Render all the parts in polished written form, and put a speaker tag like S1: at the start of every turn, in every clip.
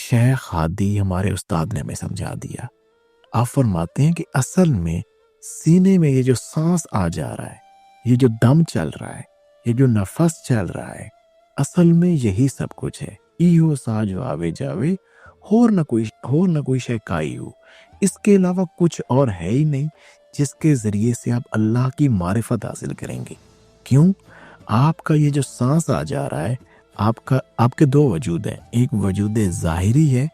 S1: شیخ ہادی ہمارے استاد نے ہمیں سمجھا دیا. آپ فرماتے ہیں کہ اصل میں سینے میں یہ جو سانس آ جا رہا ہے، یہ جو دم چل رہا ہے، یہ جو نفس چل رہا ہے، اصل میں یہی سب کچھ ہے. ایہو ساج آوے جاوے ہور نہ کوئی شے کائی ہو. اس کے علاوہ کچھ اور ہے ہی نہیں جس کے ذریعے سے آپ اللہ کی معرفت حاصل کریں گے. کیوں؟ آپ کا یہ جو سانس آ جا رہا ہے، آپ کے دو وجود ہیں. ایک وجود ظاہری ہے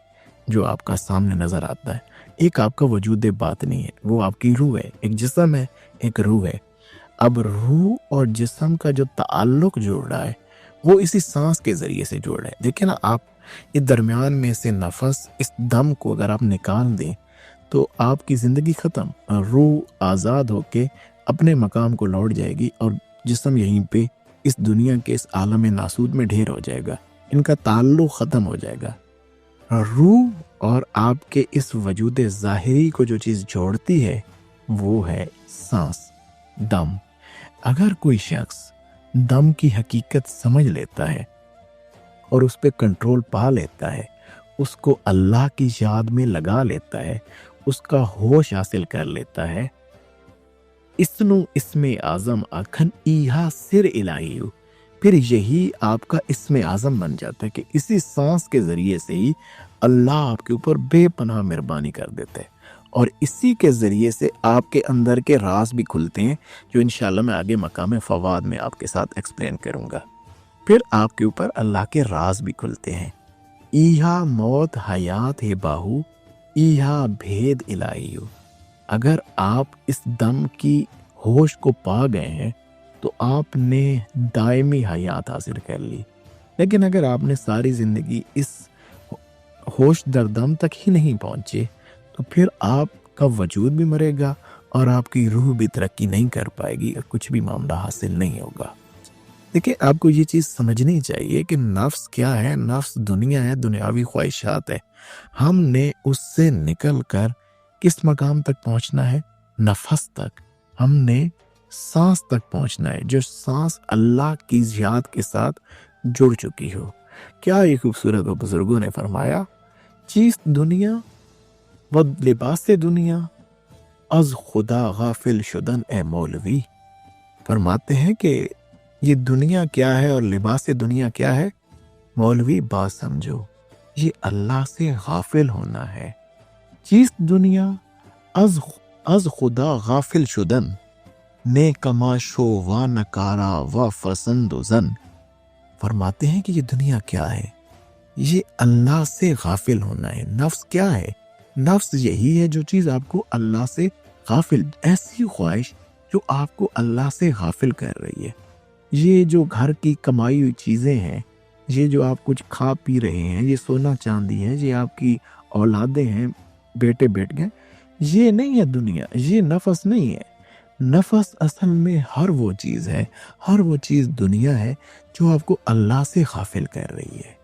S1: جو آپ کا سامنے نظر آتا ہے، ایک آپ کا وجود باطنی ہے، وہ آپ کی روح ہے. ایک جسم ہے، ایک روح ہے. اب روح اور جسم کا جو تعلق جوڑ رہا ہے وہ اسی سانس کے ذریعے سے جوڑ رہا ہے. دیکھیں نا، آپ اس درمیان میں سے نفس، اس دم کو اگر آپ نکال دیں تو آپ کی زندگی ختم. روح آزاد ہو کے اپنے مقام کو لوٹ جائے گی اور جسم یہیں پہ اس دنیا کے اس عالم ناسود میں ڈھیر ہو جائے گا. ان کا تعلق ختم ہو جائے گا. روح اور آپ کے اس وجود ظاہری کو جو چیز جوڑتی ہے وہ ہے سانس، دم. اگر کوئی شخص دم کی حقیقت سمجھ لیتا ہے اور اس پہ کنٹرول پا لیتا ہے، اس کو اللہ کی یاد میں لگا لیتا ہے، اس کا ہوش حاصل کر لیتا ہے، اسنو اسم اعظم آکھن ایہا سر الہی ہو، پھر یہی آپ کا اسم اعظم بن جاتا ہے کہ اسی سانس کے ذریعے سے ہی اللہ آپ کے اوپر بے پناہ مہربانی کر دیتا ہے. اور اسی کے ذریعے سے آپ کے اندر کے راز بھی کھلتے ہیں، جو انشاءاللہ میں آگے مقام فواد میں آپ کے ساتھ ایکسپلین کروں گا. پھر آپ کے اوپر اللہ کے راز بھی کھلتے ہیں. ایہا موت حیات ہے باہو، ایہا بھید الہی ہو. اگر آپ اس دم کی ہوش کو پا گئے ہیں تو آپ نے دائمی حیات حاصل کر لی. لیکن اگر آپ نے ساری زندگی اس ہوش در دم تک ہی نہیں پہنچے تو پھر آپ کا وجود بھی مرے گا اور آپ کی روح بھی ترقی نہیں کر پائے گی اور کچھ بھی معاملہ حاصل نہیں ہوگا. دیکھیں، آپ کو یہ چیز سمجھنی چاہیے کہ نفس کیا ہے. نفس دنیا ہے، دنیاوی خواہشات ہے. ہم نے اس سے نکل کر کس مقام تک پہنچنا ہے؟ نفس تک. ہم نے سانس تک پہنچنا ہے، جو سانس اللہ کی یاد کے ساتھ جڑ چکی ہو. کیا یہ خوبصورت بزرگوں نے فرمایا، چیز دنیا و لباس دنیا از خدا غافل شدن اے مولوی. فرماتے ہیں کہ یہ دنیا کیا ہے اور لباس دنیا کیا ہے؟ مولوی بات سمجھو، یہ اللہ سے غافل ہونا ہے. چیز دنیا از خدا غافل شدن نیکما شو و نکارا و فسند و زن. فرماتے ہیں کہ یہ دنیا کیا ہے؟ یہ اللہ سے غافل ہونا ہے. نفس کیا ہے؟ نفس یہی ہے جو چیز آپ کو اللہ سے غافل، ایسی خواہش جو آپ کو اللہ سے غافل کر رہی ہے. یہ جو گھر کی کمائی ہوئی چیزیں ہیں، یہ جو آپ کچھ کھا پی رہے ہیں، یہ سونا چاندی ہے، یہ آپ کی اولادیں ہیں، بیٹے بیٹھ گئے، یہ نہیں ہے دنیا، یہ نفس نہیں ہے. نفس اصل میں ہر وہ چیز ہے، ہر وہ چیز دنیا ہے جو آپ کو اللہ سے غافل کر رہی ہے.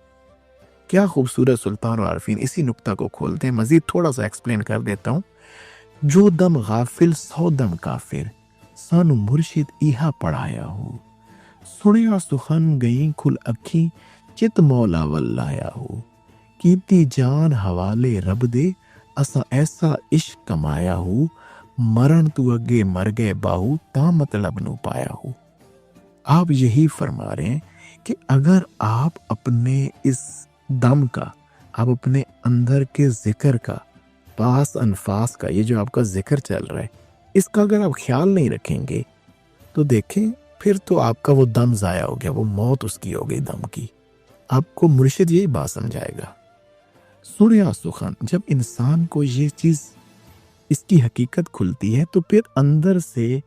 S1: کیا خوبصورت سلطان و عارفین. اسی نقطہ کو کھولتے ہیں، مزید تھوڑا سا ایکسپلین کر دیتا ہوں. جو دم غافل سو دم کافر، سانو مرشد ایہا پڑھایا ہو. سنیا سخن گئیں کھل اکھی، چت مولا واللہیا ہو. کیتی جان حوالے رب دے، اسا ایسا عشق کمایا ہو. مرن تو اگے مر گئے باہو، تا مطلب نو پایا ہو. آپ یہی فرما رہے ہیں کہ اگر آپ اپنے اس دم کا، آپ اپنے اندر کے ذکر کا، پاس انفاس کا، یہ جو آپ کا ذکر چل رہا ہے، اس کا اگر آپ خیال نہیں رکھیں گے تو دیکھیں پھر تو آپ کا وہ دم ضائع ہو گیا، وہ موت اس کی ہو گئی دم کی. آپ کو مرشد یہی بات سمجھائے گا. سنیا سخن، جب انسان کو یہ چیز، اس کی حقیقت کھلتی ہے تو پھر اندر سے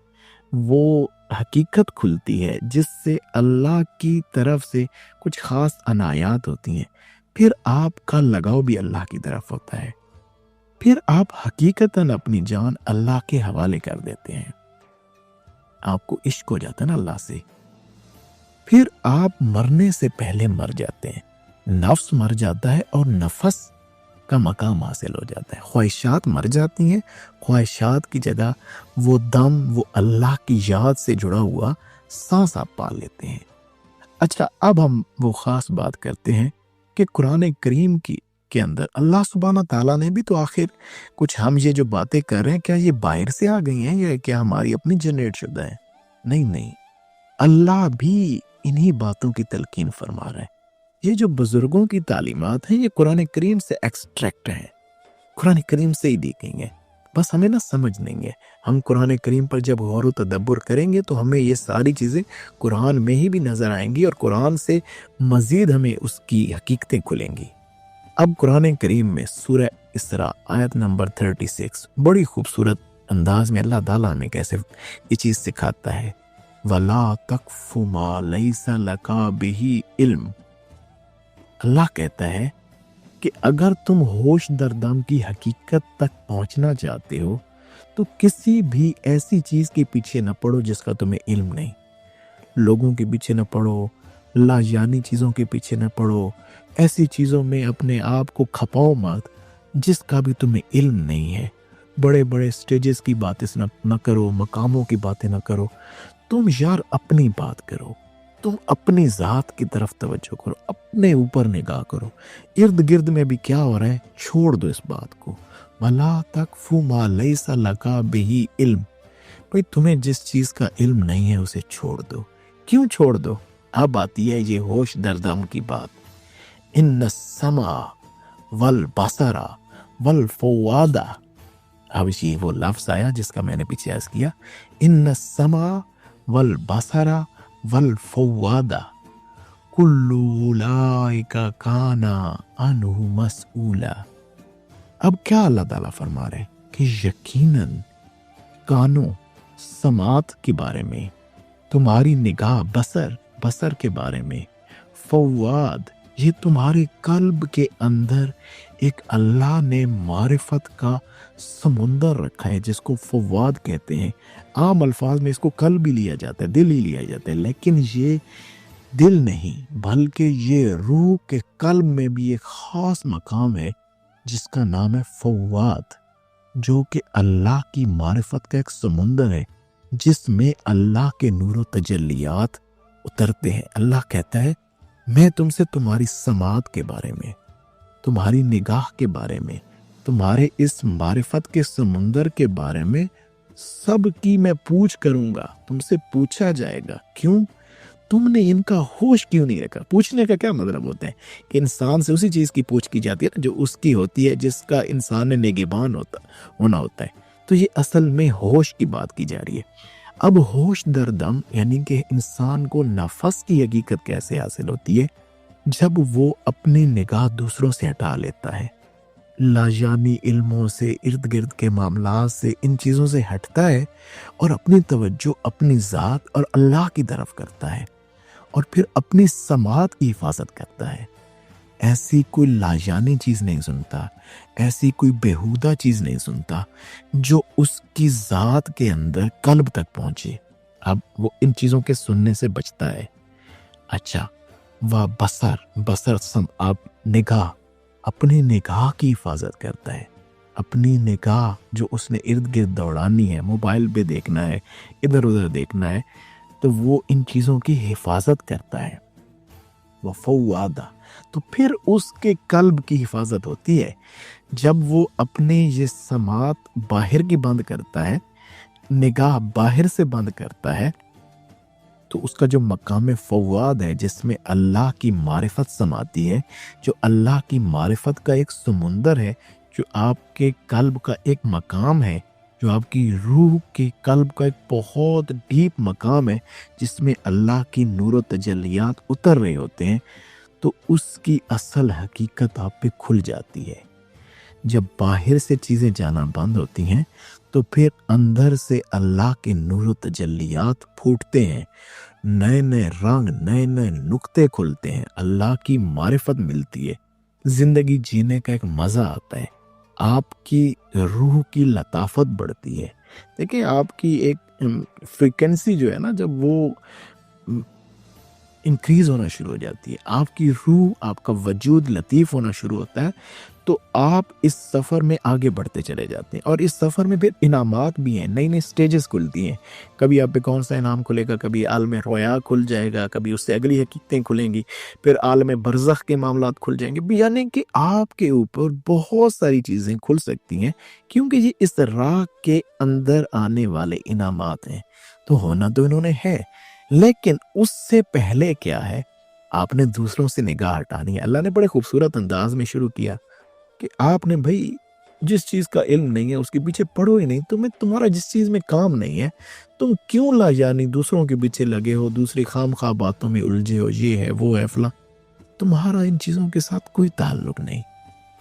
S1: وہ حقیقت کھلتی ہے جس سے اللہ کی طرف سے کچھ خاص عنایات ہوتی ہیں. پھر آپ کا لگاؤ بھی اللہ کی طرف ہوتا ہے. پھر آپ حقیقتاً اپنی جان اللہ کے حوالے کر دیتے ہیں. آپ کو عشق ہو جاتا ہے نا اللہ سے. پھر آپ مرنے سے پہلے مر جاتے ہیں. نفس مر جاتا ہے اور نفس کا مقام حاصل ہو جاتا ہے. خواہشات مر جاتی ہیں، خواہشات کی جگہ وہ دم، وہ اللہ کی یاد سے جڑا ہوا سانس آپ پا لیتے ہیں. اچھا، اب ہم وہ خاص بات کرتے ہیں کہ قرآن کریم کی کے اندر اللہ سبحانہ تعالیٰ نے بھی تو آخر کچھ ہم یہ جو باتیں کر رہے ہیں کیا یہ باہر سے آ گئی ہیں یا کیا ہماری اپنی جنریٹ شدہ ہے؟ نہیں، اللہ بھی انہی باتوں کی تلقین فرما رہا ہے۔ یہ جو بزرگوں کی تعلیمات ہیں یہ قرآن کریم سے ایکسٹریکٹ ہیں، قرآن کریم سے ہی دی گئی ہیں، بس ہمیں نہ سمجھ نہیں ہے۔ ہم قرآن کریم پر جب غور و تدبر کریں گے تو ہمیں یہ ساری چیزیں قرآن میں ہی بھی نظر آئیں گی اور قرآن سے مزید ہمیں اس کی حقیقتیں کھلیں گی۔ اب قرآن کریم میں سورہ اسراء آیت نمبر 36 بڑی خوبصورت انداز میں اللہ تعالیٰ ہمیں کیسے یہ چیز سکھاتا ہے، وَلَا تَقْفُ مَا لَيْسَ لَكَ بِهِ علم۔ اللہ کہتا ہے کہ اگر تم ہوش دردم کی حقیقت تک پہنچنا چاہتے ہو تو کسی بھی ایسی چیز کے پیچھے نہ پڑو جس کا تمہیں علم نہیں۔ لوگوں کے پیچھے نہ پڑو، لاجانی چیزوں کے پیچھے نہ پڑو، ایسی چیزوں میں اپنے آپ کو کھپاؤ مت جس کا بھی تمہیں علم نہیں ہے۔ بڑے بڑے سٹیجز کی باتیں نہ کرو، مقاموں کی باتیں نہ کرو، تم یار اپنی بات کرو، تم اپنی ذات کی طرف توجہ کرو، اپنے اوپر نگاہ کرو، ارد گرد میں بھی کیا ہو رہا ہے چھوڑ دو اس بات کو۔ وَلَا تَقْفُ مَا لَيْسَ لَكَ بِهِ علم، بھئی تمہیں جس چیز کا علم نہیں ہے اسے چھوڑ دو۔ کیوں چھوڑ دو؟ اب آتی ہے یہ ہوش دردم کی بات۔ ان السمع والبصر والفؤاد، اب یہ وہ لفظ آیا جس کا میں نے پیچھے عرض کیا، ان السمع والبصر والفؤاد کل اولئک کان عنہ مسئولا۔ اب کیا اللہ تعالیٰ فرما رہے ہیں کہ یقیناً کانوں سماعت کے بارے میں، تمہاری نگاہ بصر کے بارے میں، فواد یہ تمہارے قلب کے اندر ایک اللہ نے معرفت کا سمندر رکھا ہے جس کو فواد کہتے ہیں۔ عام الفاظ میں اس کو قلب ہی لیا جاتا ہے، دل ہی لیا جاتا ہے، لیکن یہ دل نہیں بلکہ یہ روح کے قلب میں بھی ایک خاص مقام ہے جس کا نام ہے فواد، جو کہ اللہ کی معرفت کا ایک سمندر ہے جس میں اللہ کے نور و تجلیات اترتے ہیں۔ اللہ کہتا ہے میں تم سے تمہاری سماعت کے بارے میں، تمہاری نگاہ کے بارے میں، تمہارے اس معرفت کے سمندر کے بارے میں سب کی میں پوچھ کروں گا، تم سے پوچھا جائے گا۔ کیوں؟ تم نے ان کا ہوش کیوں نہیں رکھا؟ پوچھنے کا کیا مطلب ہوتا ہے کہ انسان سے اسی چیز کی پوچھ کی جاتی ہے نا جو اس کی ہوتی ہے، جس کا انسان نے نگہبان ہونا ہوتا ہے۔ تو یہ اصل میں ہوش کی بات کی جا رہی ہے۔ اب ہوش دردم یعنی کہ انسان کو نفس کی حقیقت کیسے حاصل ہوتی ہے؟ جب وہ اپنی نگاہ دوسروں سے ہٹا لیتا ہے، لاجانی علموں سے، ارد گرد کے معاملات سے، ان چیزوں سے ہٹتا ہے اور اپنی توجہ اپنی ذات اور اللہ کی طرف کرتا ہے اور پھر اپنی سماعت کی حفاظت کرتا ہے۔ ایسی کوئی لاجانی چیز نہیں سنتا، ایسی کوئی بیہودہ چیز نہیں سنتا جو اس کی ذات کے اندر قلب تک پہنچے۔ اب وہ ان چیزوں کے سننے سے بچتا ہے۔ اچھا، وہ بصر آپ نگاہ، اپنی نگاہ کی حفاظت کرتا ہے۔ اپنی نگاہ جو اس نے ارد گرد دوڑانی ہے، موبائل پہ دیکھنا ہے، ادھر ادھر دیکھنا ہے، تو وہ ان چیزوں کی حفاظت کرتا ہے۔ وہ فوادہ، تو پھر اس کے قلب کی حفاظت ہوتی ہے جب وہ اپنے یہ سماعت باہر کی بند کرتا ہے، نگاہ باہر سے بند کرتا ہے، تو اس کا جو مقام فواد ہے جس میں اللہ کی معرفت سماتی ہے، جو اللہ کی معرفت کا ایک سمندر ہے، جو آپ کے قلب کا ایک مقام ہے، جو آپ کی روح کے قلب کا ایک بہت ڈیپ مقام ہے جس میں اللہ کی نور و تجلیات اتر رہے ہوتے ہیں، تو اس کی اصل حقیقت آپ پہ کھل جاتی ہے۔ جب باہر سے چیزیں جانا بند ہوتی ہیں تو پھر اندر سے اللہ کے نور و تجلیات پھوٹتے ہیں، نئے نئے رنگ، نئے نئے نقطے کھلتے ہیں، اللہ کی معرفت ملتی ہے، زندگی جینے کا ایک مزہ آتا ہے، آپ کی روح کی لطافت بڑھتی ہے۔ دیکھیں آپ کی ایک فریکوینسی جو ہے نا، جب وہ انکریز ہونا شروع ہو جاتی ہے، آپ کی روح، آپ کا وجود لطیف ہونا شروع ہوتا ہے، تو آپ اس سفر میں آگے بڑھتے چلے جاتے ہیں۔ اور اس سفر میں پھر انعامات بھی ہیں، نئی نئی سٹیجز کھلتی ہیں، کبھی آپ پہ کون سا انعام کھلے گا، کبھی عالم رویا کھل جائے گا، کبھی اس سے اگلی حقیقتیں کھلیں گی، پھر عالم برزخ کے معاملات کھل جائیں گے، یعنی کہ آپ کے اوپر بہت ساری چیزیں کھل سکتی ہیں، کیونکہ یہ اس راہ کے اندر آنے والے انعامات ہیں۔ تو ہونا تو انہوں نے ہے، لیکن اس سے پہلے کیا ہے، آپ نے دوسروں سے نگاہ ہٹانی ہے۔ اللہ نے بڑے خوبصورت انداز میں شروع کیا کہ آپ نے بھائی جس چیز کا علم نہیں ہے اس کے پیچھے پڑھو ہی نہیں، تمہارا جس چیز میں کام نہیں ہے تم کیوں لا یعنی دوسروں کے پیچھے لگے ہو، دوسری خام خواہ باتوں میں الجھے ہو، یہ ہے وہ ہے فلاں، تمہارا ان چیزوں کے ساتھ کوئی تعلق نہیں۔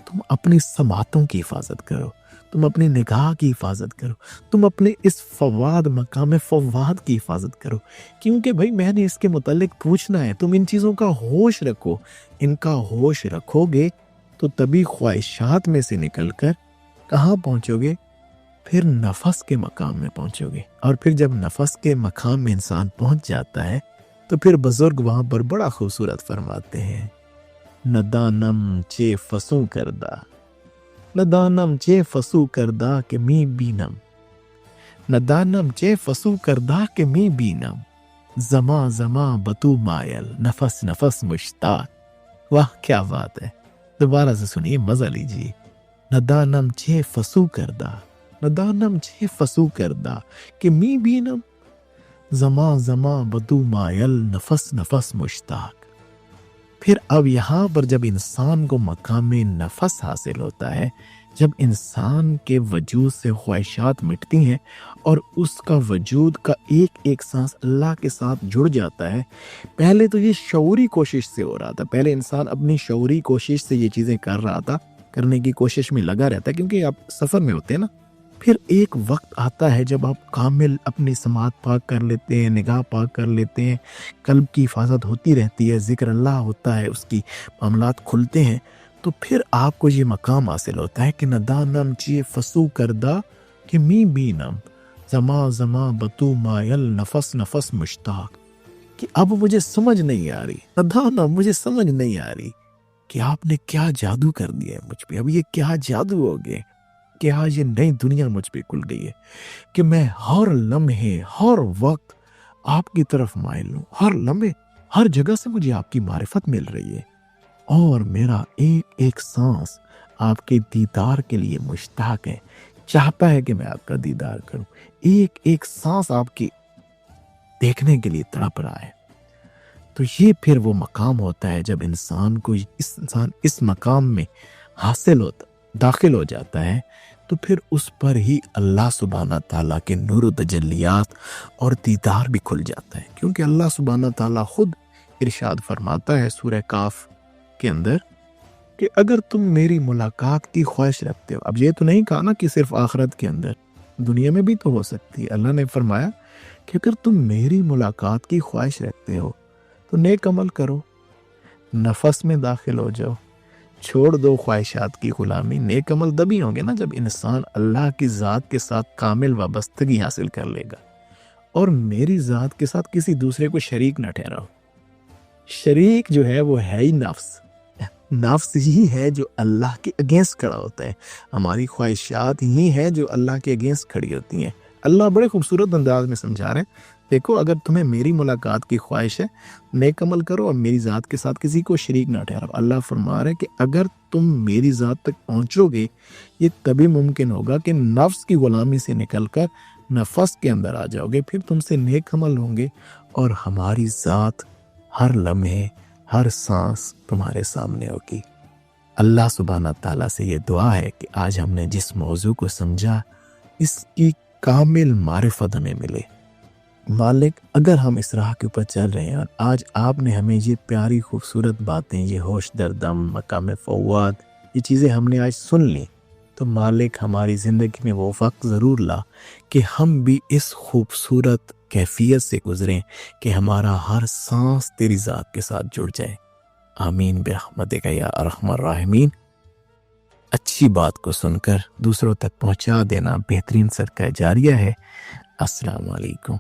S1: تم اپنی سماعتوں کی حفاظت کرو، تم اپنی نگاہ کی حفاظت کرو، تم اپنے اس فواد مقام فواد کی حفاظت کرو، کیونکہ بھائی میں نے اس کے متعلق پوچھنا ہے۔ تم ان چیزوں کا ہوش رکھو، ان کا ہوش رکھو گے تو تبھی خواہشات میں سے نکل کر کہاں پہنچو گے؟ پھر نفس کے مقام میں پہنچو گے، اور پھر جب نفس کے مقام میں انسان پہنچ جاتا ہے تو پھر بزرگ وہاں پر بڑا خوبصورت فرماتے ہیں، ندانم چے فسوں کردہ، ندانم چے فسوں کردہ کہ می بینم، ندانم چے فسوں کردہ کہ می بینم، زماں زماں بتو مائل، نفس نفس مشتاق۔ واہ کیا بات ہے، دوبارہ سے سنیے، مزہ لیجیے۔ ندانم چے فسوں کردہ، ندانم چے فسوں کردہ کہ می بینم، زماں زماں بدو مائل، نفس نفس مشتاق۔ پھر اب یہاں پر جب انسان کو مقام نفس حاصل ہوتا ہے، جب انسان کے وجود سے خواہشات مٹتی ہیں اور اس کا وجود کا ایک ایک سانس اللہ کے ساتھ جڑ جاتا ہے، پہلے تو یہ شعوری کوشش سے ہو رہا تھا، پہلے انسان اپنی شعوری کوشش سے یہ چیزیں کر رہا تھا، کرنے کی کوشش میں لگا رہتا ہے، کیونکہ آپ سفر میں ہوتے ہیں نا۔ پھر ایک وقت آتا ہے جب آپ کامل اپنی سماعت پاک کر لیتے ہیں، نگاہ پاک کر لیتے ہیں، قلب کی حفاظت ہوتی رہتی ہے، ذکر اللہ ہوتا ہے، اس کی معاملات کھلتے ہیں، تو پھر آپ کو یہ مقام حاصل ہوتا ہے کہ ندانم چیے فسو کردہ کہ می بینم، زماں زماں بتو مائل، نفس نفس مشتاق، کہ اب مجھے سمجھ نہیں آ رہی، ندانم مجھے سمجھ نہیں آ رہی کہ آپ نے کیا جادو کر دیا ہے مجھ پہ، اب یہ کیا جادو ہو گئے کہ آج یہ نئی دنیا مجھ پہ کھل گئی ہے کہ میں ہر لمحے ہر وقت آپ کی طرف مائل ہوں، ہر لمحے ہر جگہ سے مجھے آپ کی معرفت مل رہی ہے، اور میرا ایک ایک سانس آپ کے دیدار کے لیے مشتاق ہے، چاہتا ہے کہ میں آپ کا دیدار کروں، ایک ایک سانس آپ کی دیکھنے کے لیے تڑپ رہا ہے۔ تو یہ پھر وہ مقام ہوتا ہے جب انسان اس مقام میں حاصل ہوتا، داخل ہو جاتا ہے، تو پھر اس پر ہی اللہ سبحانہ تعالیٰ کے نور و تجلیات اور دیدار بھی کھل جاتا ہے، کیونکہ اللہ سبحانہ تعالیٰ خود ارشاد فرماتا ہے سورہ کاف کے اندر کہ اگر تم میری ملاقات کی خواہش رکھتے ہو، اب یہ تو نہیں کہا نا کہ صرف آخرت کے اندر، دنیا میں بھی تو ہو سکتی ہے، اللہ نے فرمایا کہ اگر تم میری ملاقات کی خواہش رکھتے ہو تو نیک عمل کرو، نفس میں داخل ہو جاؤ، چھوڑ دو خواہشات کی غلامی۔ نیک عمل تبھی ہوں گے نا جب انسان اللہ کی ذات کے ساتھ کامل وابستگی حاصل کر لے گا، اور میری ذات کے ساتھ کسی دوسرے کو شریک نہ ٹھہراؤ۔ شریک جو ہے وہ ہے ہی نفس، نفس ہی ہے جو اللہ کے اگینسٹ کھڑا ہوتا ہے، ہماری خواہشات ہی ہیں جو اللہ کے اگینسٹ کھڑی ہوتی ہیں۔ اللہ بڑے خوبصورت انداز میں سمجھا رہے ہیں، دیکھو اگر تمہیں میری ملاقات کی خواہش ہے، نیک عمل کرو اور میری ذات کے ساتھ کسی کو شریک نہ ٹھہراؤ۔ اللہ فرما رہے کہ اگر تم میری ذات تک پہنچو گے، یہ تبھی ممکن ہوگا کہ نفس کی غلامی سے نکل کر نفس کے اندر آ جاؤ گے، پھر تم سے نیک عمل ہوں گے، اور ہماری ذات ہر لمحے ہر سانس تمہارے سامنے ہوگی۔ اللہ سبحانہ تعالیٰ سے یہ دعا ہے کہ آج ہم نے جس موضوع کو سمجھا، اس کی کامل معرفت ہمیں ملے۔ مالک، اگر ہم اس راہ کے اوپر چل رہے ہیں اور آج آپ نے ہمیں یہ پیاری خوبصورت باتیں، یہ ہوش در دم، مقام فواد، یہ چیزیں ہم نے آج سن لی، تو مالک ہماری زندگی میں وہ وقت ضرور لا کہ ہم بھی اس خوبصورت کیفیت سے گزریں کہ ہمارا ہر سانس تیری ذات کے ساتھ جڑ جائے۔ آمین برحمتک یا ارحم الراحمین۔ اچھی بات کو سن کر دوسروں تک پہنچا دینا بہترین صدقہ جاریہ ہے۔ السلام علیکم۔